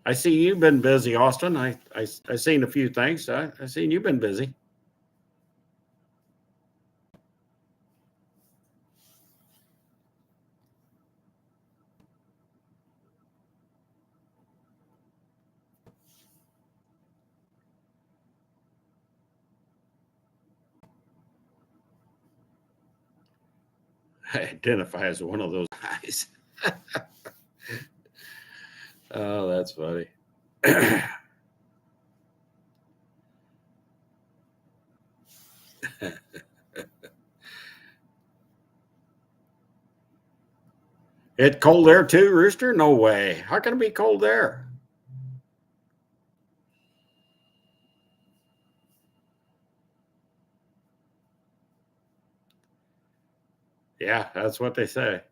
I see you've been busy, Austin. I seen a few things. I seen you've been busy. I identify as one of those guys. Oh, that's funny. It's cold there too, Rooster? No way. How can it be cold there? Yeah, that's what they say.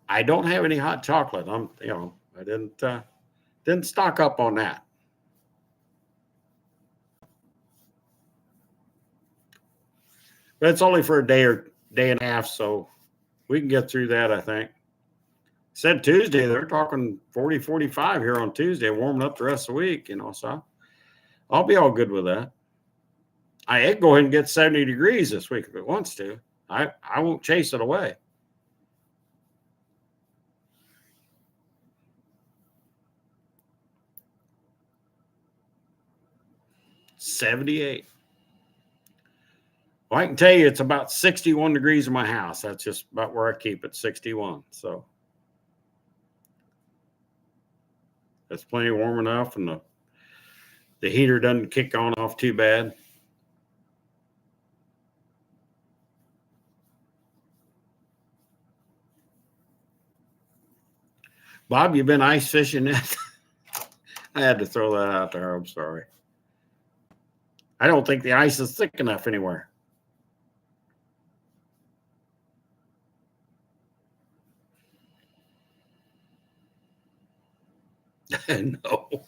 I don't have any hot chocolate. I didn't stock up on that. But it's only for a day or day and a half, so we can get through that, I think. Said Tuesday, they're talking 40, 45 here on Tuesday, warming up the rest of the week, so I'll be all good with that. It go ahead and get 70 degrees this week if it wants to. I won't chase it away. $78. Well, I can tell you it's about 61 degrees in my house. That's just about where I keep it, 61. So that's plenty warm enough, and the heater doesn't kick on off too bad. Bob, you been ice fishing yet? I had to throw that out there. I'm sorry. I don't think the ice is thick enough anywhere. No.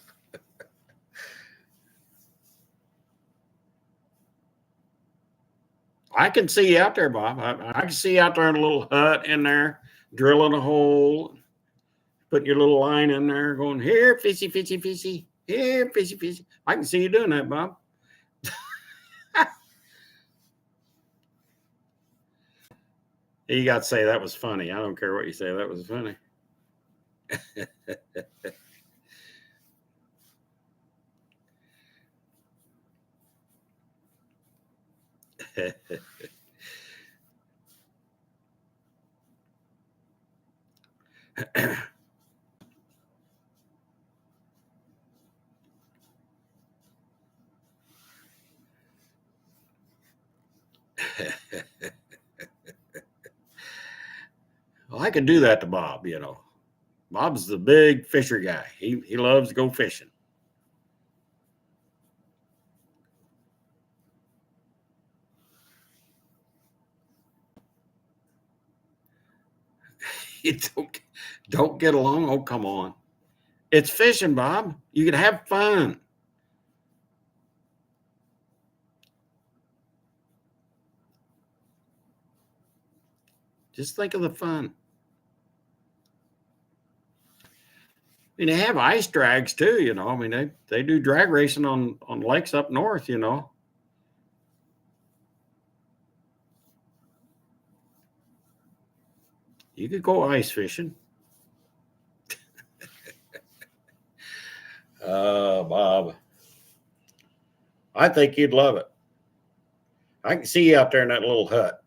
I can see you out there, Bob. I can see you out there in a little hut in there, drilling a hole, putting your little line in there, going, here, fishy, fishy, fishy, here, fishy, fishy. I can see you doing that, Bob. You got to say that was funny. I don't care what you say. That was funny. Well, I could do that to Bob, you know. Bob's the big fisher guy. He loves to go fishing. You don't get along. Oh, come on. It's fishing, Bob. You can have fun. Just think of the fun. I mean, they have ice drags too, you know. I mean, they do drag racing on lakes up north, you know. You could go ice fishing. Bob. I think you'd love it. I can see you out there in that little hut.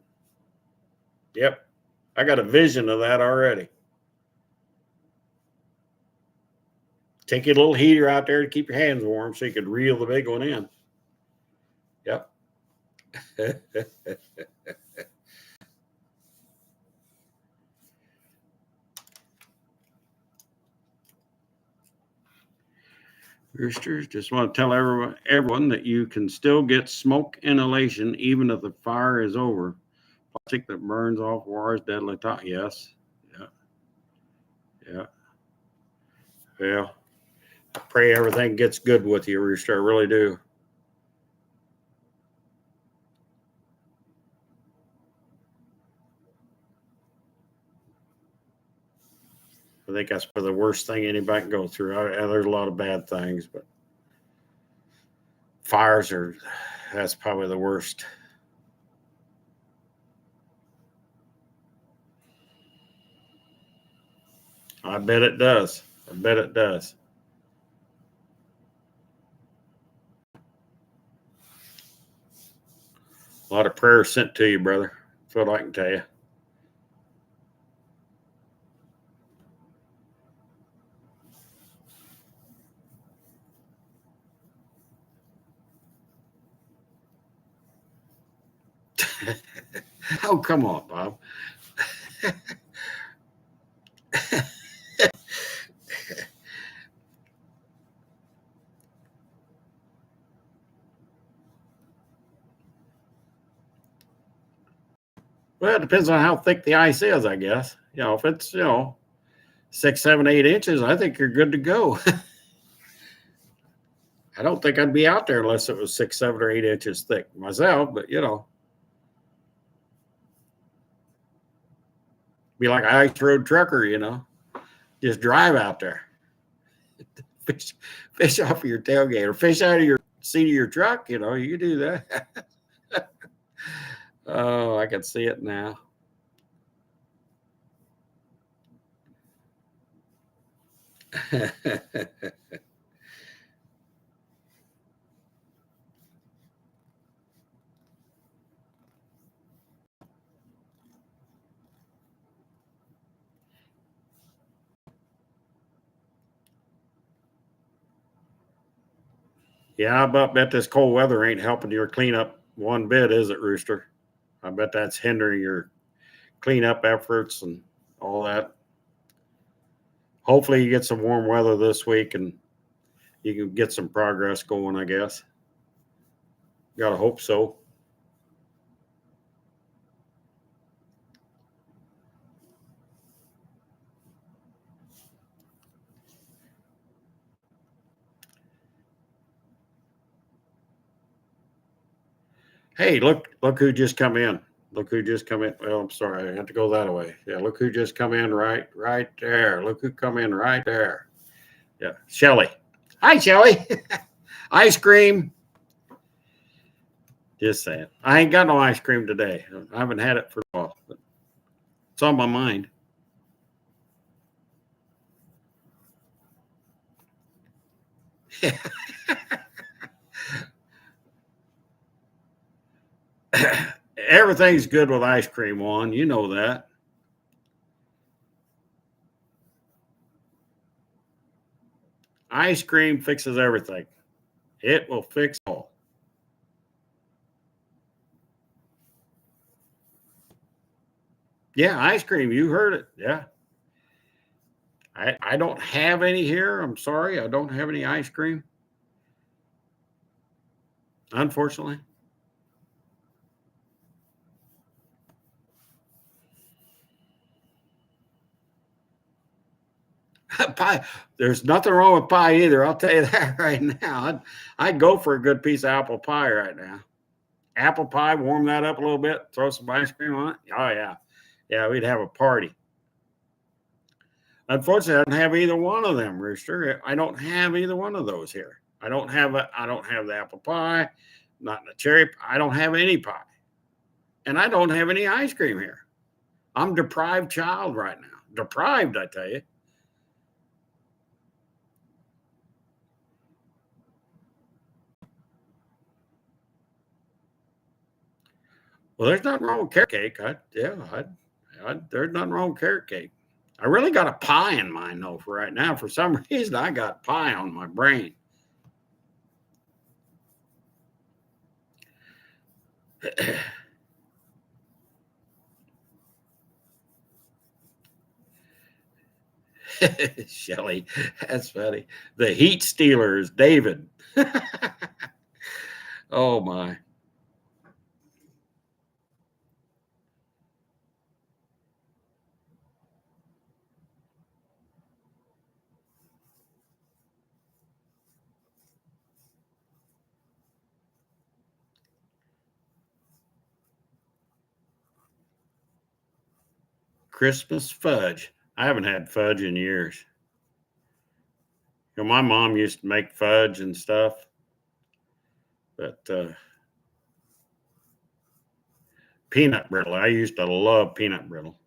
Yep. I got a vision of that already. Take your little heater out there to keep your hands warm so you could reel the big one in. Yep. Roosters, just want to tell everyone that you can still get smoke inhalation even if the fire is over. Plastic that burns off wires, deadly toxic. Yes. Yeah. Yeah. Well, I pray everything gets good with you, Rooster. I really do. I think that's probably the worst thing anybody can go through. There's a lot of bad things, but fires that's probably the worst. I bet it does. I bet it does. A lot of prayers sent to you, brother. That's what I can tell you. Oh, come on, Bob. Well, it depends on how thick the ice is, I guess. You know, if it's, 6, 7, 8 inches, I think you're good to go. I don't think I'd be out there unless it was 6, 7, or 8 inches thick myself, but be like an ice road trucker, just drive out there. Fish off of your tailgate or fish out of your seat of your truck. You know, you can do that. Oh, I can see it now. Yeah, I bet this cold weather ain't helping your cleanup one bit, is it, Rooster? I bet that's hindering your cleanup efforts and all that. Hopefully, you get some warm weather this week and you can get some progress going, I guess. Gotta hope so. Hey, look who just come in. Look who just come in. Well, I'm sorry, I had to go that way. Yeah, look who just come in right there. Look who come in right there. Yeah, Shelly. Hi, Shelly. Ice cream. Just saying. I ain't got no ice cream today. I haven't had it for a while, but it's on my mind. Everything's good with ice cream, Juan. You know that. Ice cream fixes everything. It will fix all. Yeah, ice cream. You heard it. Yeah. I don't have any here. I'm sorry. I don't have any ice cream, unfortunately. Pie. There's nothing wrong with pie either. I'll tell you that right now. I'd go for a good piece of apple pie right now. Apple pie, warm that up a little bit, throw some ice cream on it. Oh, yeah. Yeah, we'd have a party. Unfortunately, I don't have either one of them, Rooster. I don't have either one of those here. I don't have the apple pie, not the cherry. I don't have any pie. And I don't have any ice cream here. I'm deprived child right now. Deprived, I tell you. Well, there's nothing wrong with carrot cake. There's nothing wrong with carrot cake. I really got a pie in mind though for right now. For some reason, I got pie on my brain. Shelly, that's funny. The Heat Stealers, David. Oh my. Christmas fudge. I haven't had fudge in years. You know, my mom used to make fudge and stuff, but peanut brittle. I used to love peanut brittle.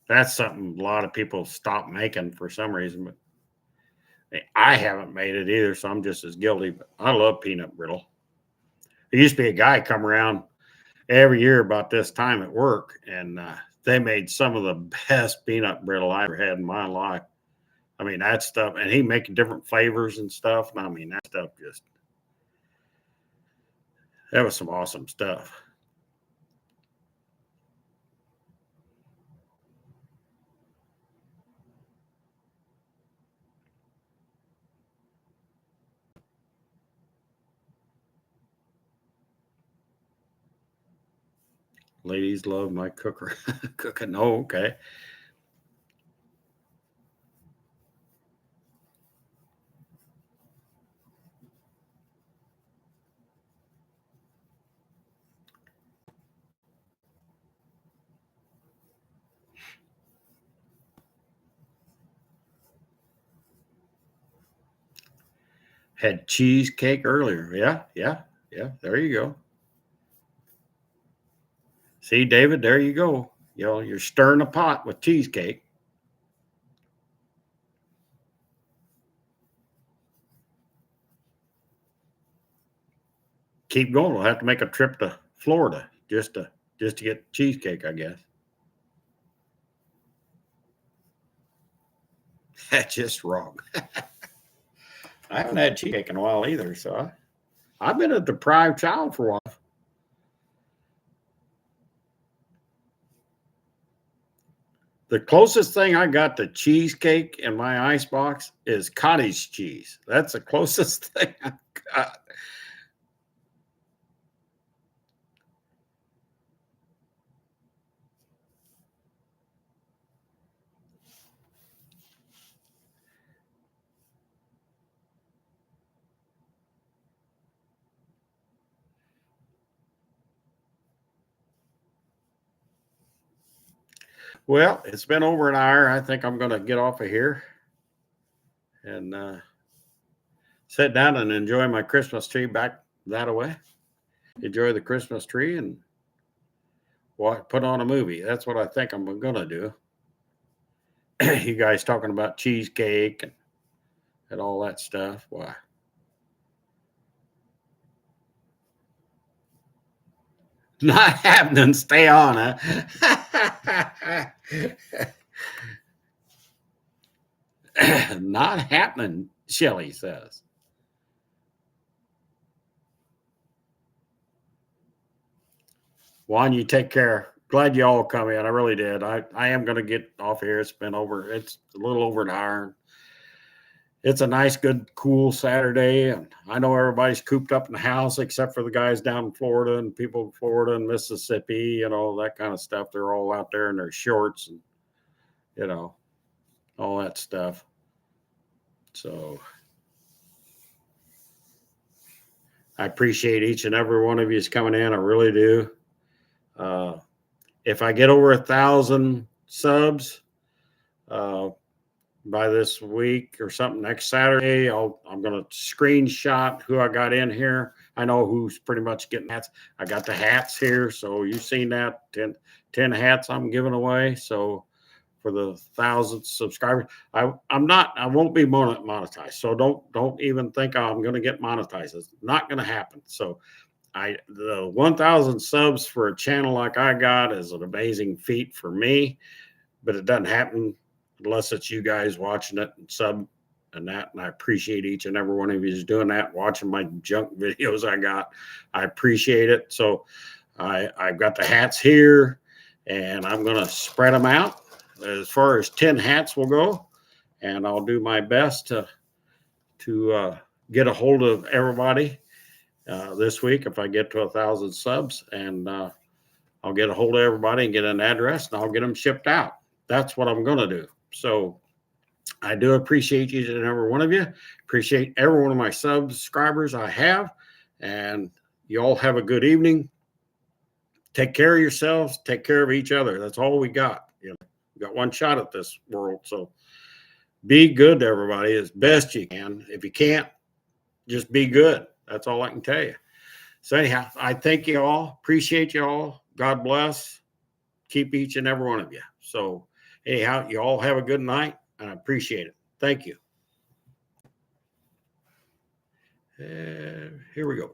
That's something a lot of people stop making for some reason, but I haven't made it either, so I'm just as guilty. But I love peanut brittle. There used to be a guy come around every year about this time at work, and they made some of the best peanut brittle I ever had in my life. I mean, that stuff, and he making different flavors and stuff. And I mean, that stuff just that was some awesome stuff. Ladies love my cooker cooking. Oh, okay. Had cheesecake earlier. Yeah. There you go. See, David, there you go. You're stirring a pot with cheesecake. Keep going. We'll have to make a trip to Florida just to get cheesecake, I guess. That's just wrong. I haven't had cheesecake in a while either, so I've been a deprived child for a while. The closest thing I got to cheesecake in my icebox is cottage cheese. That's the closest thing I got. Well, it's been over an hour. I think I'm going to get off of here and sit down and enjoy my Christmas tree back that away. Enjoy the Christmas tree and put on a movie. That's what I think I'm going to do. You guys talking about cheesecake and all that stuff. Why? Not happening. Stay on, huh? Not happening, Shelly says. Juan, you take care. Glad you all come in. I really did. I am going to get off here. It's a little over an hour. It's a nice, good, cool Saturday. And I know everybody's cooped up in the house except for the guys down in Florida and people in Florida and Mississippi and all that kind of stuff. They're all out there in their shorts and, all that stuff. So I appreciate each and every one of you is coming in. I really do. If I get over 1,000 subs by this week or something next Saturday, I'm going to screenshot who I got in here. I know who's pretty much getting hats. I got the hats here. So you've seen that 10 hats I'm giving away. So for the 1,000 subscribers, I won't be monetized. So don't even think I'm going to get monetized. It's not going to happen. So the 1,000 subs for a channel like I got is an amazing feat for me, but it doesn't happen unless it's you guys watching it and sub and that. And I appreciate each and every one of you is doing that, watching my junk videos I got. I appreciate it. So I've got the hats here and I'm going to spread them out as far as 10 hats will go. And I'll do my best to get a hold of everybody this week if I get to 1,000 subs, and I'll get a hold of everybody and get an address and I'll get them shipped out. That's what I'm going to do. So I do appreciate each and every one of you. Appreciate every one of my subscribers I have, and you all have a good evening. Take care of yourselves. Take care of each other. That's all we got. We got one shot at this world. So be good to everybody as best you can. If you can't, just be good. That's all I can tell you. So anyhow, I thank you all. Appreciate you all. God bless. Keep each and every one of you. So anyhow, you all have a good night, and I appreciate it. Thank you. Here we go.